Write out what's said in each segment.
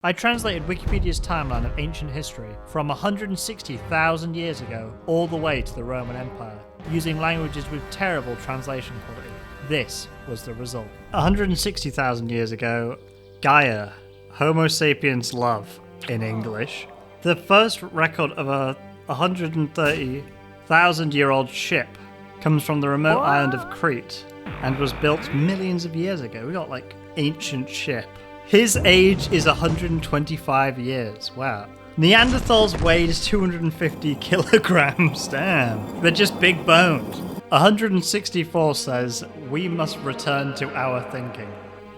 I translated Wikipedia's timeline of ancient history from 160,000 years ago all the way to the Roman Empire, using languages with terrible translation quality. This was the result. 160,000 years ago, Gaia, Homo sapiens love, in English. The first record of a 130,000-year-old ship comes from the remote island of Crete and was built millions of years ago. We got like ancient ship. His age is 125 years. Wow. Neanderthals weighed 250 kilograms. Damn. They're just big boned. 164 says, we must return to our thinking.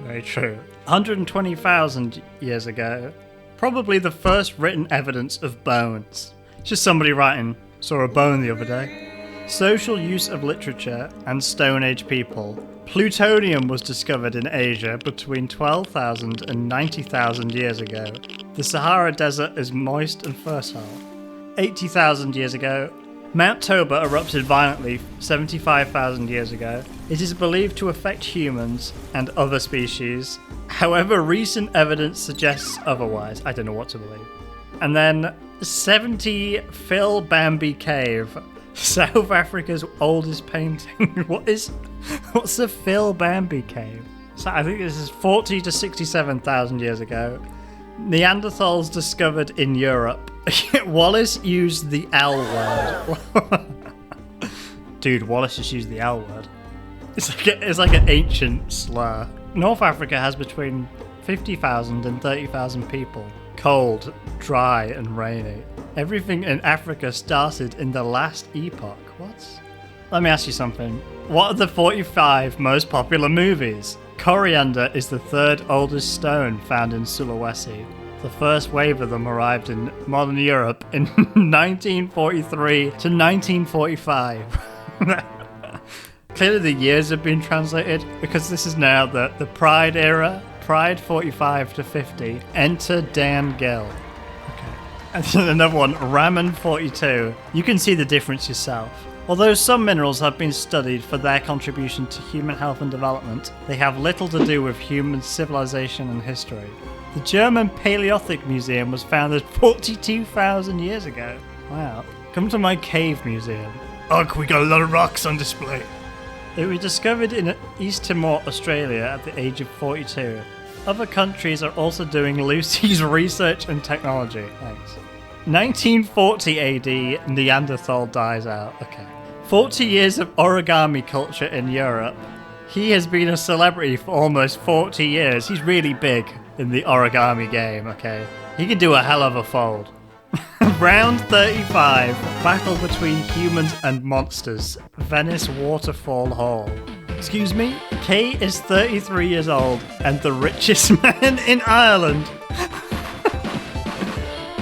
Very true. 120,000 years ago, probably the first written evidence of bones. Just somebody writing, saw a bone the other day. Social use of literature and Stone Age people. Plutonium was discovered in Asia between 12,000 and 90,000 years ago. The Sahara Desert is moist and fertile. 80,000 years ago, Mount Toba erupted violently 75,000 years ago. It is believed to affect humans and other species. However, recent evidence suggests otherwise. I don't know what to believe. And then 70 Phil Bambi Cave. South Africa's oldest painting. What's the Phil Bambi Cave? So I think this is 40 to 67,000 years ago. Neanderthals discovered in Europe. Wallace used the L word. Dude, Wallace just used the L word. It's like an ancient slur. North Africa has between 50,000 and 30,000 people. Cold, dry, and rainy. Everything in Africa started in the last epoch. What? Let me ask you something. What are the 45 most popular movies? Coriander is the third oldest stone found in Sulawesi. The first wave of them arrived in modern Europe in 1943 to 1945. Clearly the years have been translated because this is now the Pride era. Pride 45 to 50. Enter Dan Gill. And then another one, Ramen 42. You can see the difference yourself. Although some minerals have been studied for their contribution to human health and development, they have little to do with human civilization and history. The German Paleolithic Museum was founded 42,000 years ago. Wow. Come to my cave museum. Ugh, we got a lot of rocks on display. It was discovered in East Timor, Australia at the age of 42. Other countries are also doing Lucy's research and technology. Thanks. 1940 AD, Neanderthal dies out. Okay. 40 years of origami culture in Europe. He has been a celebrity for almost 40 years. He's really big in the origami game, okay? He can do a hell of a fold. Round 35. Battle between humans and monsters. Venice Waterfall Hall. Excuse me? Kay is 33 years old and the richest man in Ireland.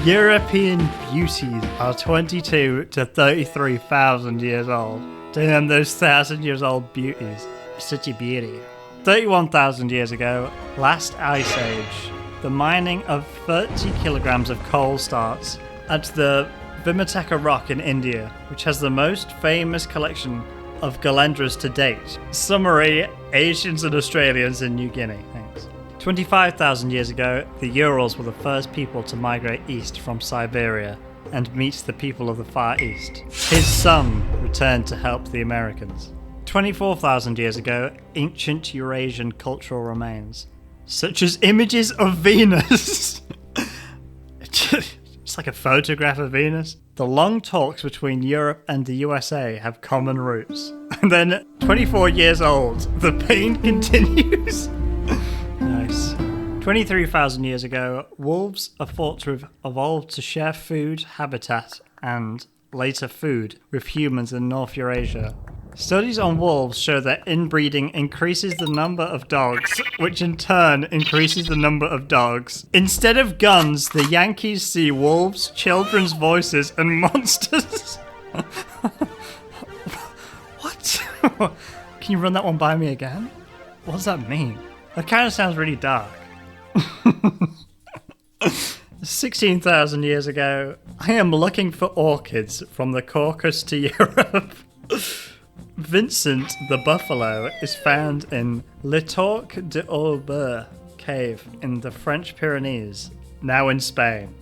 European beauties are 22 to 33,000 years old. Damn, those 1,000 years old beauties. Such a beauty. 31,000 years ago, last ice age. The mining of 30 kilograms of coal starts at the Vimataka Rock in India, which has the most famous collection of Galendras to date. Summary, Asians and Australians in New Guinea. Thanks. 25,000 years ago, the Urals were the first people to migrate east from Siberia and meet the people of the Far East. His son returned to help the Americans. 24,000 years ago, ancient Eurasian cultural remains, such as images of Venus. It's like a photograph of Venus. The long talks between Europe and the USA have common roots. And then, 24 years old, the pain continues. Nice. 23,000 years ago, wolves are thought to have evolved to share food, habitat, and later food with humans in North Eurasia. Studies on wolves show that inbreeding increases the number of dogs, which in turn increases the number of dogs. Instead of guns, the Yankees see wolves, children's voices, and monsters. What? Can you run that one by me again? What does that mean? That kind of sounds really dark. 16,000 years ago, I am looking for orchids from the Caucasus to Europe. Vincent the buffalo is found in Le Torque de Aubert cave in the French Pyrenees. now in Spain.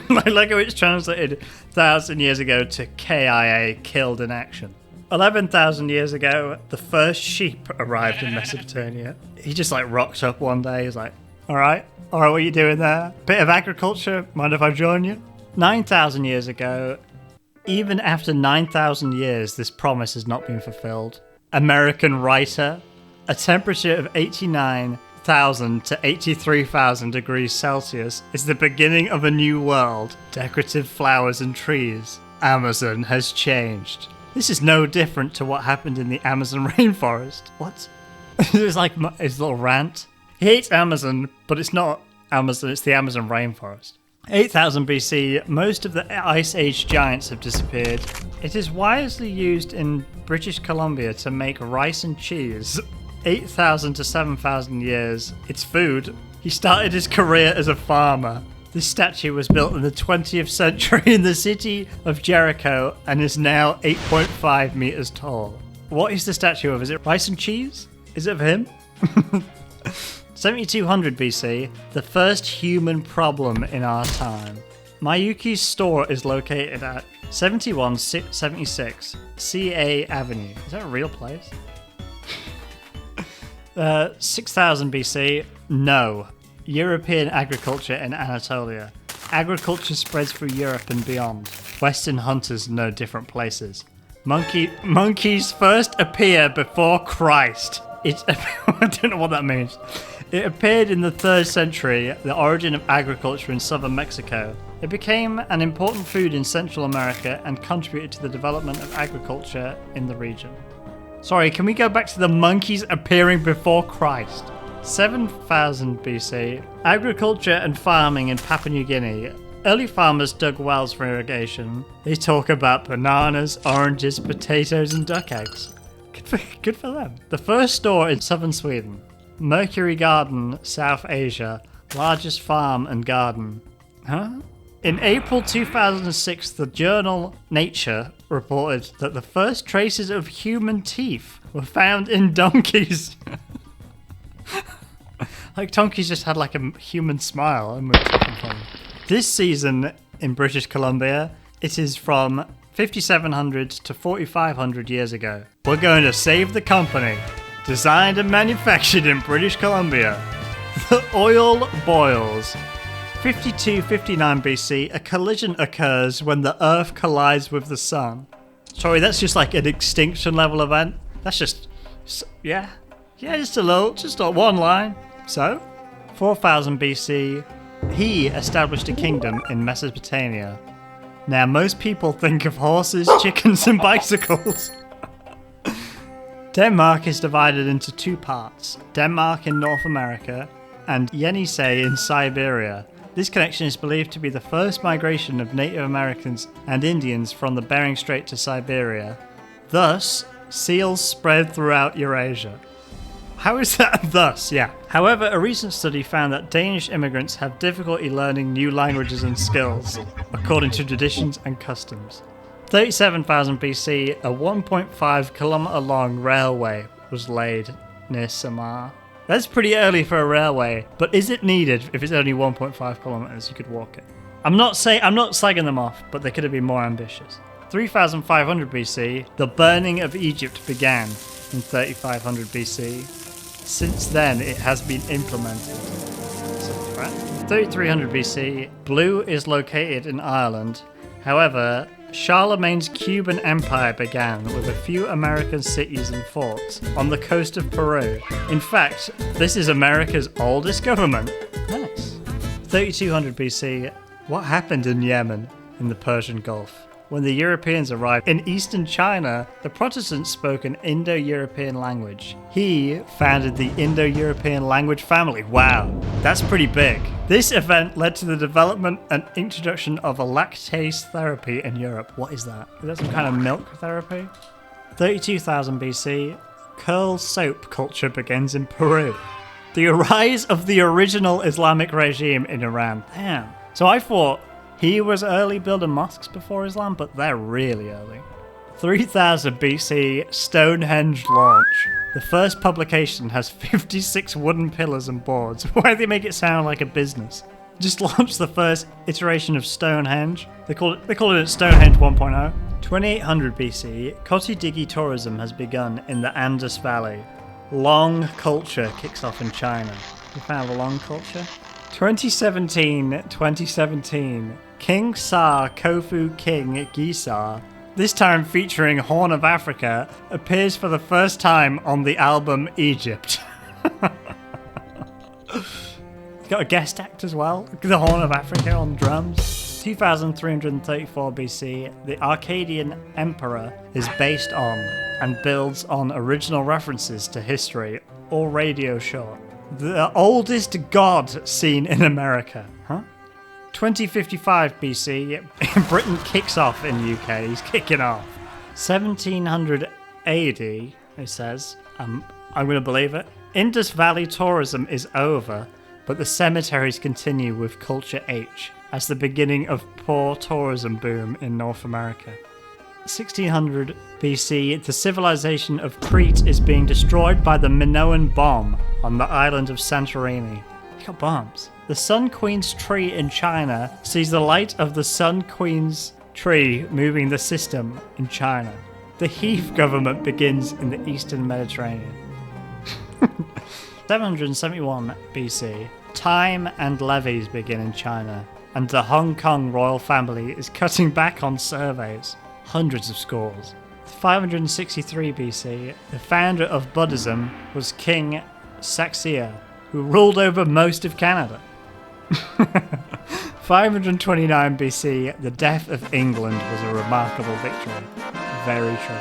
Like how it's translated 1,000 years ago to KIA, killed in action. 11,000 years ago, the first sheep arrived in Mesopotamia. He just like rocked up one day. He's like, all right, what are you doing there? Bit of agriculture, mind if I join you? 9,000 years ago, even after 9,000 years, this promise has not been fulfilled. American writer, a temperature of 89,000 to 83,000 degrees Celsius is the beginning of a new world. Decorative flowers and trees. Amazon has changed. This is no different to what happened in the Amazon rainforest. What? It's like his little rant. He hates Amazon, but it's not Amazon, it's the Amazon rainforest. 8,000 BC, most of the Ice Age giants have disappeared. It is widely used in British Columbia to make rice and cheese. 8,000 to 7,000 years, it's food. He started his career as a farmer. This statue was built in the 20th century in the city of Jericho and is now 8.5 meters tall. What is the statue of? Is it rice and cheese? Is it of him? 7200 BC, the first human problem in our time. Mayuki's store is located at 7176 CA Avenue. Is that a real place? 6000 BC, no. European agriculture in Anatolia. Agriculture spreads through Europe and beyond. Western hunters know different places. Monkeys first appear before Christ. I don't know what that means. It appeared in the 3rd century, the origin of agriculture in southern Mexico. It became an important food in Central America and contributed to the development of agriculture in the region. Sorry, can we go back to the monkeys appearing before Christ? 7000 BC, agriculture and farming in Papua New Guinea. Early farmers dug wells for irrigation. They talk about bananas, oranges, potatoes, and duck eggs. Good for them. The first store in southern Sweden. Mercury Garden, South Asia. Largest farm and garden. Huh? In April 2006, the journal Nature reported that the first traces of human teeth were found in donkeys. Like donkeys just had like a human smile and were talking from them. This season in British Columbia, it is from 5,700 to 4,500 years ago. We're going to save the company. Designed and manufactured in British Columbia. The oil boils. 5259 BC, a collision occurs when the Earth collides with the Sun. Sorry, that's just like an extinction level event. That's just, yeah, just one line. So, 4000 BC, he established a kingdom in Mesopotamia. Now, most people think of horses, chickens, and bicycles. Denmark is divided into 2 parts. Denmark in North America and Yenisei in Siberia. This connection is believed to be the first migration of Native Americans and Indians from the Bering Strait to Siberia. Thus, seals spread throughout Eurasia. How is that thus? Yeah. However, a recent study found that Danish immigrants have difficulty learning new languages and skills, according to traditions and customs. 37,000 BC, a 1.5 kilometer long railway was laid near Samar. That's pretty early for a railway, but is it needed if it's only 1.5 kilometers? You could walk it. I'm not slagging them off, but they could have been more ambitious. 3,500 BC, the burning of Egypt began in 3,500 BC. Since then, it has been implemented. 3,300 BC, blue is located in Ireland. However, Charlemagne's Cuban Empire began with a few American cities and forts on the coast of Peru. In fact, this is America's oldest government. Nice. 3200 BC, what happened in Yemen in the Persian Gulf? When the Europeans arrived in eastern China, the Protestants spoke an Indo-European language. He founded the Indo-European language family. Wow, that's pretty big. This event led to the development and introduction of a lactase therapy in Europe. What is that? Is that some kind of milk therapy? 32,000 BC, curl soap culture begins in Peru. The rise of the original Islamic regime in Iran. Damn. So I thought he was early building mosques before Islam, but they're really early. 3000 BC, Stonehenge launch. The first publication has 56 wooden pillars and boards. Why do they make it sound like a business? just launched the first iteration of Stonehenge. They call it Stonehenge 1.0. 2800 BC, Kotidigi tourism has begun in the Andus Valley. Long culture kicks off in China. You found a long culture? 2017, King Sa Kofu King Gisar, this time featuring Horn of Africa, appears for the first time on the album Egypt. Got a guest act as well, the Horn of Africa on drums. 2334 BC, the Arcadian Emperor is based on and builds on original references to history or radio show. The oldest god seen in America. 2055 BC, Britain kicks off in UK. He's kicking off. 1700 AD, it says. I'm going to believe it. Indus Valley tourism is over, but the cemeteries continue with Culture H as the beginning of poor tourism boom in North America. 1600 BC, the civilization of Crete is being destroyed by the Minoan bomb on the island of Santorini. They got bombs. The Sun Queen's tree in China sees the light of the Sun Queen's tree moving the system in China. The Heath government begins in the eastern Mediterranean. 771 BC, time and levies begin in China, and the Hong Kong royal family is cutting back on surveys. Hundreds of scores. 563 BC, the founder of Buddhism was King Saxia, who ruled over most of Canada. 529 BC, the death of England was a remarkable victory. Very true.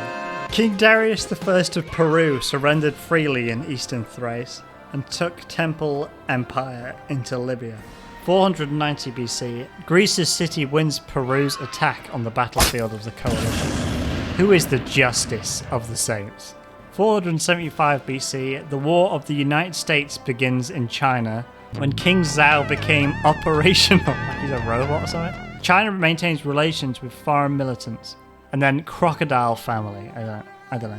King Darius I of Peru surrendered freely in eastern Thrace and took Temple Empire into Libya. 490 BC, Greece's city wins Peru's attack on the battlefield of the coalition. Who is the justice of the saints? 475 BC, the War of the United States begins in China when King Zhao became operational. Like he's a robot or something. China maintains relations with foreign militants. And then crocodile family. I don't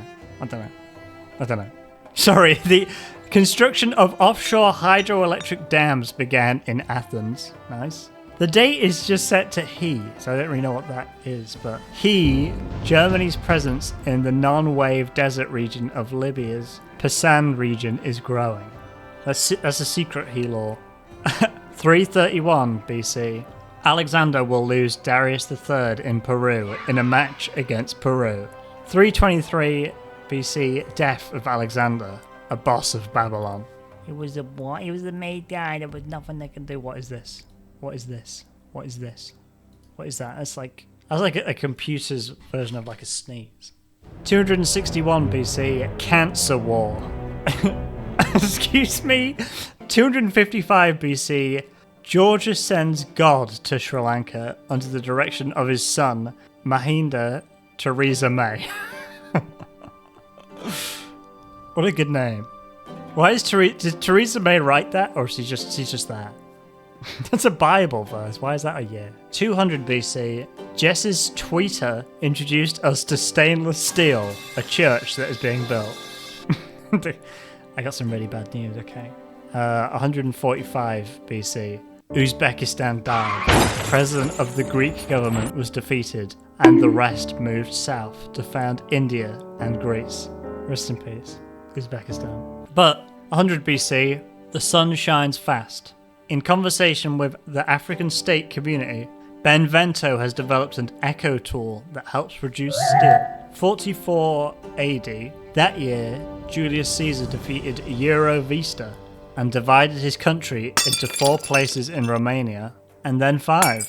know. Sorry, the construction of offshore hydroelectric dams began in Athens. Nice. The date is just set to He, so I don't really know what that is, but He, Germany's presence in the non-wave desert region of Libya's Pisan region is growing. That's a secret He law. 331 BC. Alexander will lose Darius III in Peru in a match against Peru. 323 BC, death of Alexander, a boss of Babylon. It was a what? He was the maid guy. There was nothing they can do. What is this? What is this? What is this? What is that? That's like a computer's version of like a sneeze. 261 BC, Cancer War. Excuse me. 255 BC, Georgia sends God to Sri Lanka under the direction of his son, Mahinda Theresa May. What a good name. Why is did Theresa May write that, or is she's just that? That's a Bible verse. Why is that a year? 200 BC, Jess's tweeter introduced us to stainless steel, a church that is being built. I got some really bad news, okay. 145 BC, Uzbekistan died. The president of the Greek government was defeated, and the rest moved south to found India and Greece. Rest in peace, Uzbekistan. But 100 BC, the sun shines fast. In conversation with the African state community, Benvento has developed an echo tool that helps produce steel. 44 AD, that year, Julius Caesar defeated Eurovista and divided his country into 4 places in Romania, and then 5.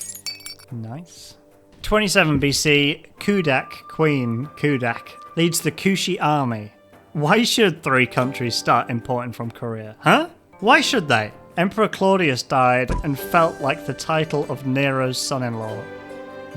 Nice. 27 BC, Kudak, Queen Kudak, leads the Kushi army. Why should 3 countries start importing from Korea? Huh? Why should they? Emperor Claudius died and felt like the title of Nero's son-in-law.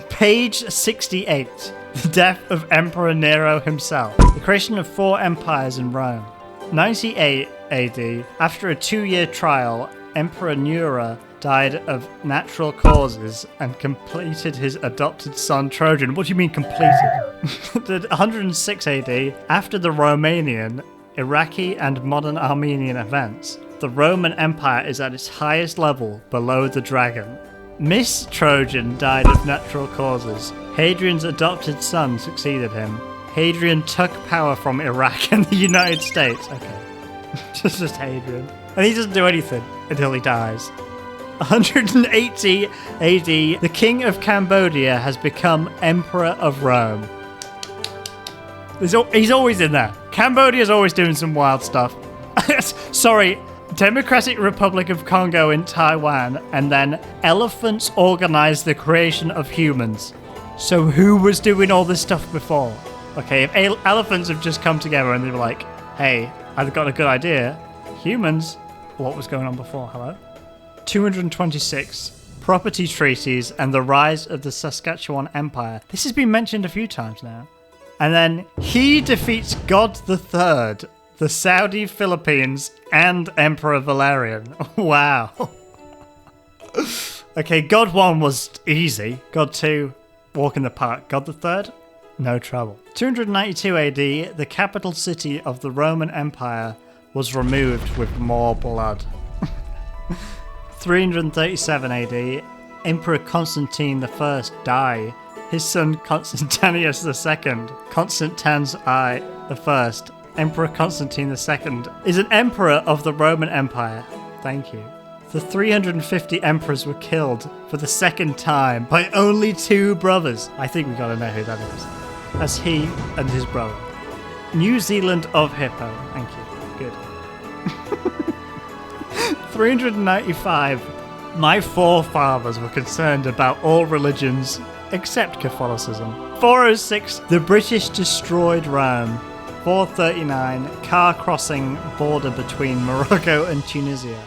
Page 68. The death of Emperor Nero himself. The creation of 4 empires in Rome. 98 AD. After a 2-year trial, Emperor Nero died of natural causes and completed his adopted son Trojan. What do you mean completed? 106 AD. After the Romanian, Iraqi and modern Armenian events, The Roman Empire is at its highest level below the dragon. Miss Trojan died of natural causes. Hadrian's adopted son succeeded him. Hadrian took power from Iraq and the United States. Okay. Just Hadrian. And he doesn't do anything until he dies. 180 AD, the king of Cambodia has become emperor of Rome. He's always in there. Cambodia's always doing some wild stuff. Sorry, Democratic Republic of Congo in Taiwan, and then elephants organized the creation of humans. So who was doing all this stuff before? Okay, if elephants have just come together and they were like, hey, I've got a good idea. Humans, what was going on before? Hello? 226. Property treaties and the rise of the Saskatchewan Empire. This has been mentioned a few times now. And then he defeats God III, the Saudi Philippines, and Emperor Valerian. Wow. Okay, God 1 was easy. God 2, walk in the park. God III, no trouble. 292 AD, the capital city of the Roman Empire was removed with more blood. 337 AD, Emperor Constantine I died. His son Constantius II, Constantine I, Emperor Constantine II, is an emperor of the Roman Empire. Thank you. The 350 emperors were killed for the second time by only 2 brothers. I think we gotta know who that is. That's he and his brother. New Zealand of Hippo. Thank you. Good. 395. My forefathers were concerned about all religions except Catholicism. 406. The British destroyed Rome. 439. Car crossing border between Morocco and Tunisia.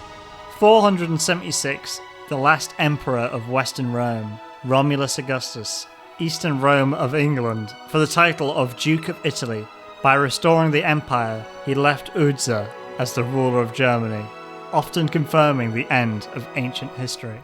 476. The last emperor of Western Rome, Romulus Augustus, Eastern Rome of England, for the title of Duke of Italy. By restoring the empire, he left Udza as the ruler of Germany, often confirming the end of ancient history.